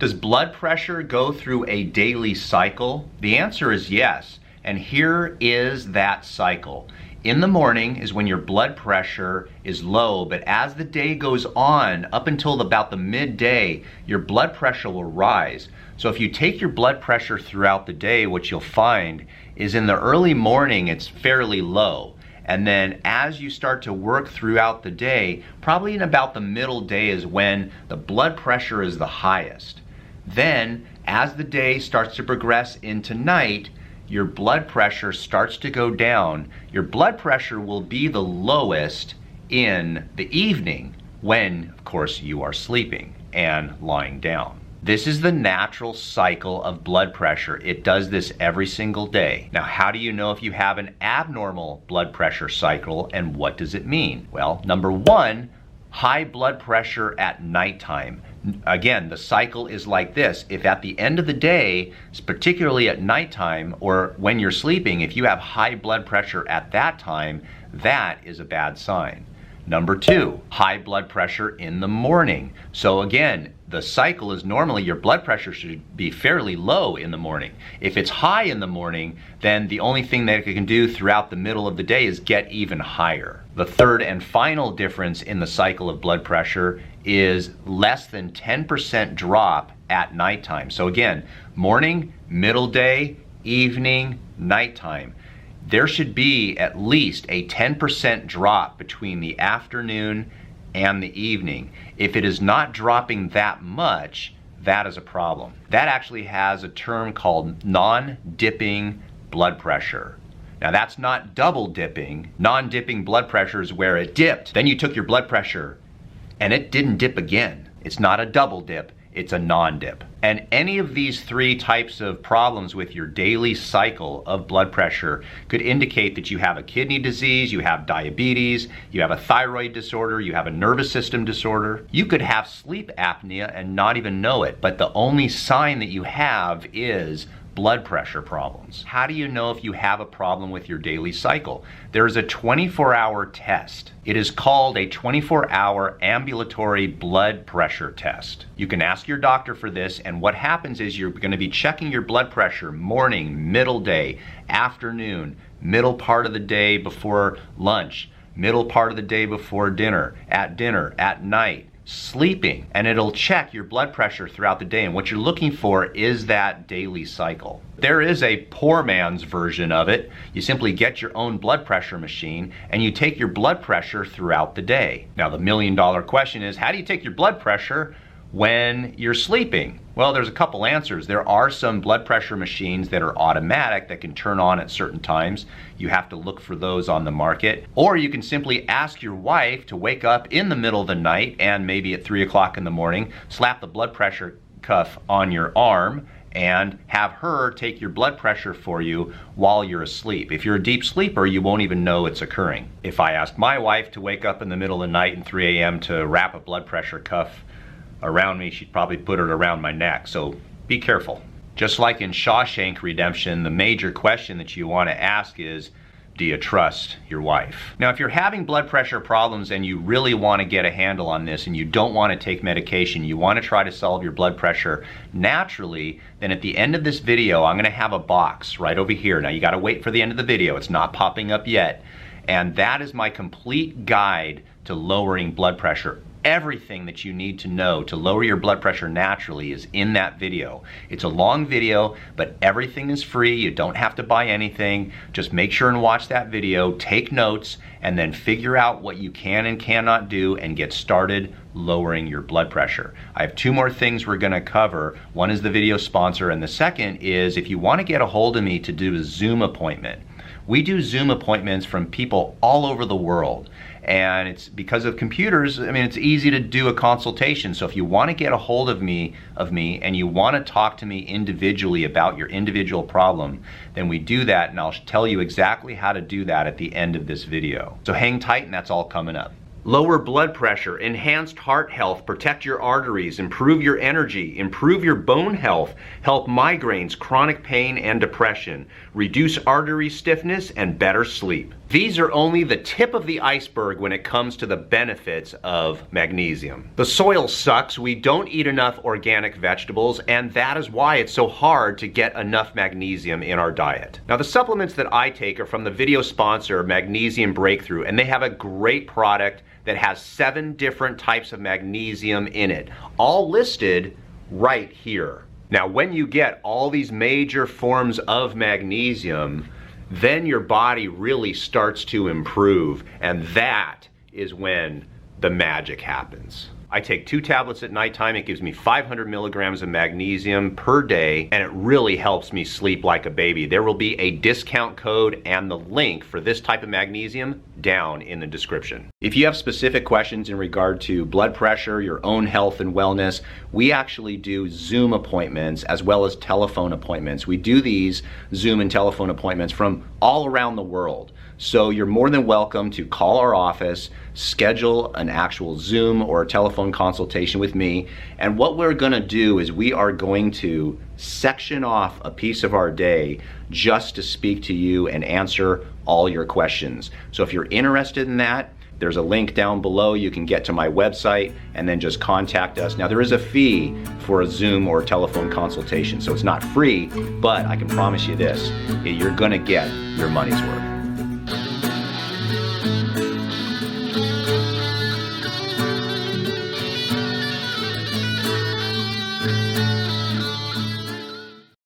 Does blood pressure go through a daily cycle? The answer is yes, and here is that cycle. In the morning is when your blood pressure is low, but as the day goes on, up until about the midday, your blood pressure will rise. So if you take your blood pressure throughout the day, what you'll find is in the early morning, it's fairly low. And then as you start to work throughout the day, probably in about the middle day is when the blood pressure is the highest. Then, as the day starts to progress into night, your blood pressure starts to go down. Your blood pressure will be the lowest in the evening when, of course, you are sleeping and lying down. This is the natural cycle of blood pressure. It does this every single day. Now, how do you know if you have an abnormal blood pressure cycle, and what does it mean? Well, number one, high blood pressure at nighttime. Again, the cycle is like this. If at the end of the day, particularly at nighttime or when you're sleeping, if you have high blood pressure at that time, that is a bad sign. Number two, high blood pressure in the morning. So again, the cycle is normally your blood pressure should be fairly low in the morning. If it's high in the morning, then the only thing that it can do throughout the middle of the day is get even higher. The third and final difference in the cycle of blood pressure is less than 10% drop at nighttime. So again, morning, middle day, evening, nighttime. There should be at least a 10% drop between the afternoon and the evening. If it is not dropping that much, that is a problem. That actually has a term called non-dipping blood pressure. Now that's not double dipping. Non-dipping blood pressure is where it dipped. Then you took your blood pressure and it didn't dip again. It's not a double dip, it's a non-dip. And any of these three types of problems with your daily cycle of blood pressure could indicate that you have a kidney disease, you have diabetes, you have a thyroid disorder, you have a nervous system disorder. You could have sleep apnea and not even know it, but the only sign that you have is blood pressure problems. How do you know if you have a problem with your daily cycle? There is a 24-hour test. It is called a 24-hour ambulatory blood pressure test. You can ask your doctor for this, and what happens is you're going to be checking your blood pressure morning, middle day, afternoon, middle part of the day before lunch, middle part of the day before dinner, at night, sleeping, and it'll check your blood pressure throughout the day, and what you're looking for is that daily cycle. There is a poor man's version of it. You simply get your own blood pressure machine and you take your blood pressure throughout the day. Now the million-dollar question is, how do you take your blood pressure when you're sleeping? Well, there's a couple answers. There are some blood pressure machines that are automatic that can turn on at certain times. You have to look for those on the market. Or you can simply ask your wife to wake up in the middle of the night and maybe at 3 o'clock in the morning, slap the blood pressure cuff on your arm and have her take your blood pressure for you while you're asleep. If you're a deep sleeper, you won't even know it's occurring. If I asked my wife to wake up in the middle of the night at 3 a.m. to wrap a blood pressure cuff around me, she'd probably put it around my neck, so be careful. Just like in Shawshank Redemption, the major question that you want to ask is, do you trust your wife? Now, if you're having blood pressure problems and you really want to get a handle on this and you don't want to take medication, you want to try to solve your blood pressure naturally, then at the end of this video, I'm going to have a box right over here. Now, you got to wait for the end of the video. It's not popping up yet. And that is my complete guide to lowering blood pressure. Everything that you need to know to lower your blood pressure naturally is in that video. It's a long video, but everything is free. You don't have to buy anything. Just make sure and watch that video, take notes, and then figure out what you can and cannot do and get started lowering your blood pressure. I have two more things we're going to cover. One is the video sponsor, and the second is if you want to get a hold of me to do a Zoom appointment. We do Zoom appointments from people all over the world. And it's because of computers, I mean, it's easy to do a consultation. So if you want to get a hold of me and you want to talk to me individually about your individual problem, then we do that, and I'll tell you exactly how to do that at the end of this video. So hang tight, and that's all coming up. Lower blood pressure, enhanced heart health, protect your arteries, improve your energy, improve your bone health, help migraines, chronic pain, and depression, reduce artery stiffness, and better sleep. These are only the tip of the iceberg when it comes to the benefits of magnesium. The soil sucks, we don't eat enough organic vegetables, and that is why it's so hard to get enough magnesium in our diet. Now, the supplements that I take are from the video sponsor, Magnesium Breakthrough, and they have a great product that has 7 different types of magnesium in it, all listed right here. Now, when you get all these major forms of magnesium, then your body really starts to improve, and that is when the magic happens. I take 2 tablets at nighttime. It gives me 500 milligrams of magnesium per day, and it really helps me sleep like a baby. There will be a discount code and the link for this type of magnesium down in the description. If you have specific questions in regard to blood pressure, your own health and wellness, we actually do Zoom appointments as well as telephone appointments. We do these Zoom and telephone appointments from all around the world. So you're more than welcome to call our office, schedule an actual Zoom or a telephone consultation with me. And what we're gonna do is we are going to section off a piece of our day just to speak to you and answer all your questions. So if you're interested in that, there's a link down below. You can get to my website and then just contact us. Now, there is a fee for a Zoom or telephone consultation, so it's not free, but I can promise you this, you're gonna get your money's worth.